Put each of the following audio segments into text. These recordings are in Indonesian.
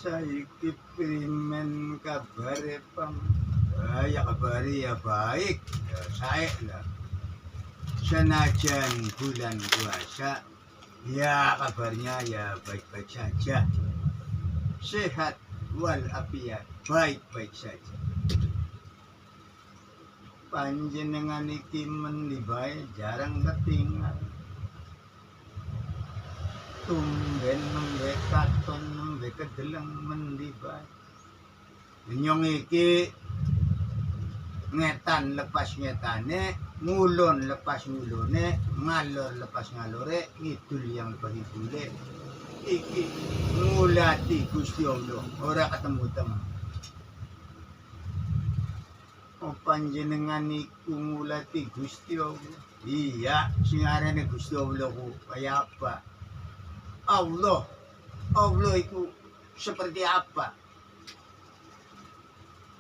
Saiki primen kabare Pang? Ya kabari ya baik, ya sae lah. Senajan bulan puasa, ya kabarnya ya baik-baik saja. Sehat walafiat, baik-baik saja. Panjenengan iki mendi bae jarang ketinggal. Tumben nembe katon nembe kedeleng mendi bae. Nyong iki ngetan lepas ngetane, ngulon lepas ngulone, ngalor lepas ngalore, ngidul yang bagi bule. Iki ngulati Gusti Allah, ora ketemu-temu. Oh panjenengan iku ngulati Gusti Allah. Iya, sing arane Gusti Allah ku kaya apa? Allah itu seperti apa?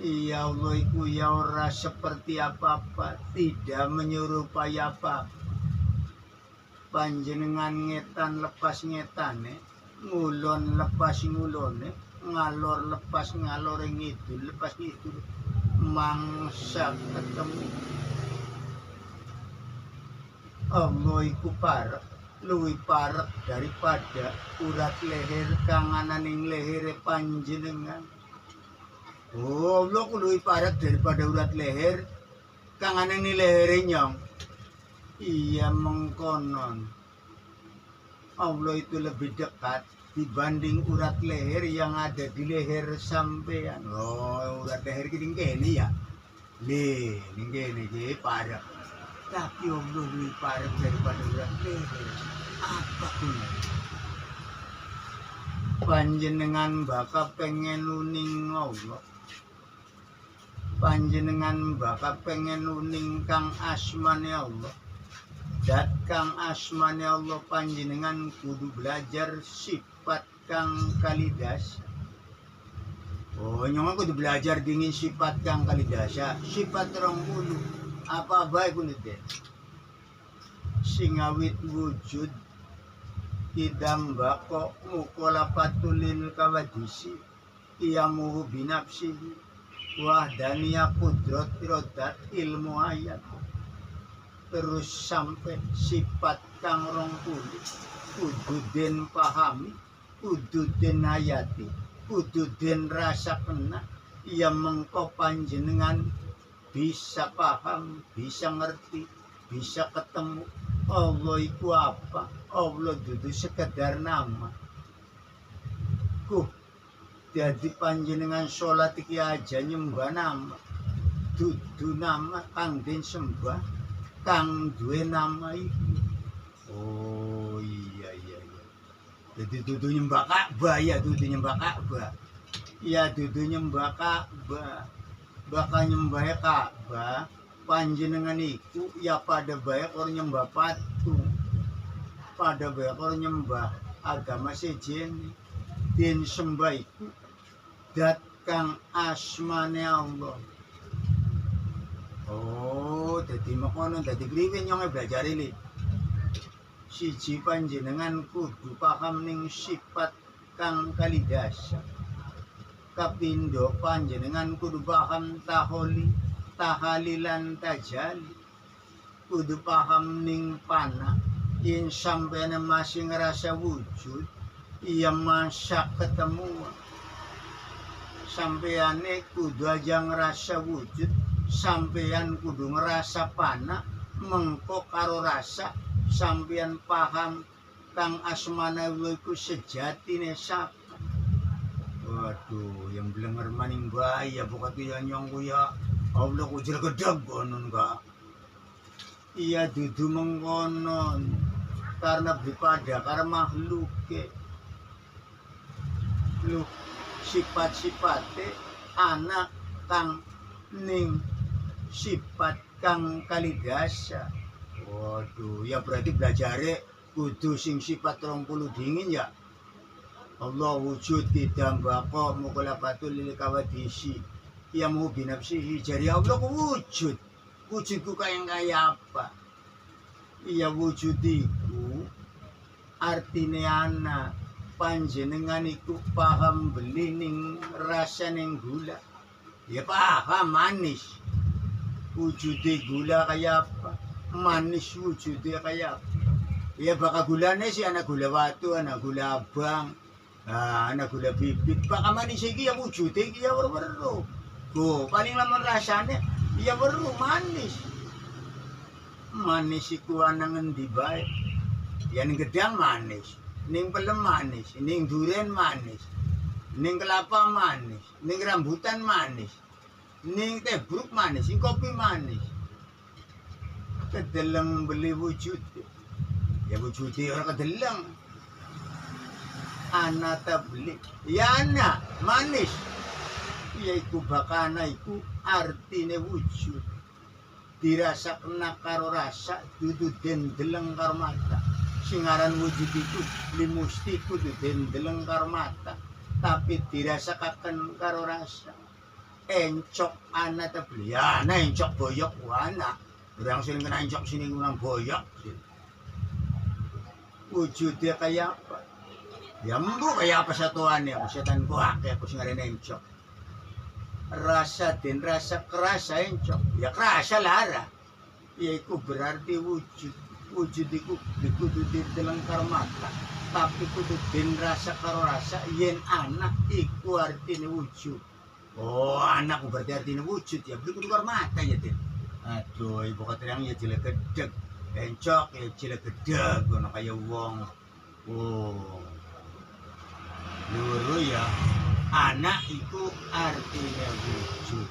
Ya Allah itu ya ora seperti apa-apa, tidak menyerupai apa. Panjenengan ngetan lepas ngetane, ngulon lepas ngulone, ngalor lepas ngalore, ngidul lepas ngidul, mangsa ketemu. Allah iku parek, luwih parek daripada urat leher kanganan ing lehere panjenengan. Oh, Allah ku luwih parek daripada urat leher kanganan ing lehere nyong. Iya mengkonon. Allah itu lebih dekat dibanding urat leher yang ada di leher sampean. Oh, urat leher gini ya. Nih, ini parek. Tapi Allah lebih parek daripada urat leher. Apa gunanya? Panjenengan bakal pengen nuning Allah. panjenengan bakal pengen uning kang asmane Allah. Dat kang asmane Allah panjenengan kudu belajar sifat kang kalidasa. Oh, nyong kudu belajar dingin sifat kang kalidasa. Sifat 20. Apa bae kudu deh. Singawit wujud idam bako mukola patulil kawadisi iyamuhu binafsihi wahdaniya kudrot irodat ilmu ayat. Terus sampai sifat kang 20 kudu den pahami, kudu den hayati, kudu den rasa kena. Ia mengko panjenengan bisa paham, bisa ngerti, bisa ketemu Allah iku apa. Allah dudu sekedar nama. Jadi panjenengan sholat iki aja nyembah nama. Dudu nama kang den sembah, kang duwe nama iki. Oh iya. Jadi dudu nyembah Ka'bah ya, dudu nyembah Ka'bah. Ya dudu nyembah Ka'bah. Bakal nyembah Ka'bah panjenengan iku ya pada bae orang nyembah patung. Pada bae orang nyembah agama sejene. Den sembah iku dat kang asmane Allah. Oh, dadi makono dadi priwe nyong belajar iki. Siji panjenengan kudu paham ning sifat kang kalidasa. Kapindo panjenengan kudu paham tahalilan tajali. Kudu paham ning pana yen sampeyan masih ngerasa wujud, iya masa ketemu. Sampeyane kudu aja ngerasa wujud, sampeyan kudu ngerasa pana, mengko karo rasa sampeyan paham kang asmana iku sejatine sapa. Waduh, yang blenger maning bahaya bukan ya nyong ya Allah kujil gedeg konon ka. Iya dudu mengkonon karena daripada karena makhluk ke. Lu sifat-sifate anak kang ning sifat kang kalidasa. Waduh, ya berarti belajare kudu sing sifat 30 dingin ya. Allah wujud tidak bako mukula patul lil kawadisi ya mu binafsihi. Jadi Allah wujud. Wujudku kaya apa? Iya wujudiku artine ana panjenengan iku paham beli ning rasa ning gula. Ya paham manis. Wujude gula kaya apa? Manis wujudnya kayak apa? Ya bakal gulane sih anak gula batu, anak gula abang, anak gula bibit. Bakal manis iki ya wujudnya iki ya weru-weru. Paling lama rasanya ya weru manis. Manis iku ana ngendi bae? Ya ning gedang manis, ning pelem manis, ning duren manis, ning kelapa manis, ning rambutan manis, ning teh bruk manis, ning kopi manis. Kedeleng beli wujud ya wujudnya orang kedeleng anak tak beli ya anak manis ya iku bakana iku artine wujud dirasa kena karo rasa dudu den deleng karo mata singaran wujud itu limusti kudu den deleng karo mata tapi dirasakan karo rasa encok anak tak beli ya anak encok boyok anak orang sini kena encok sini kurang boyok. Wujudnya kayak apa? Ya embu kayak apa satuannya? Setan gua kayak aku singarin encok. Rasa dan rasa kerasa encok. Ya kerasa lara. Ya itu berarti wujud. Wujud itu kudu dideleng karo mata. Tapi kudu den rasa karo rasa yen anak iku artine wujud. Oh, anak berarti artine wujud ya. Kudu karo mata ya, Den. Aduh, ibu katerang ya cile gedeg, encok ya cile gedeg, gono kaya wong. Oh, luru ya, anak itu artinya wujud.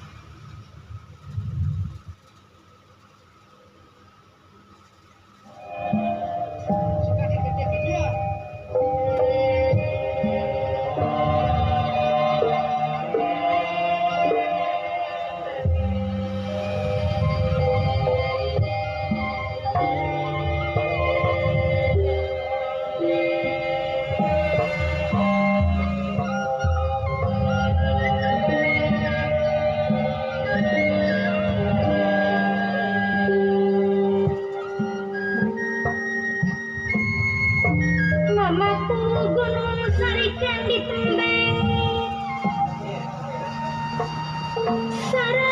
gunung sarikan ditembeng sarang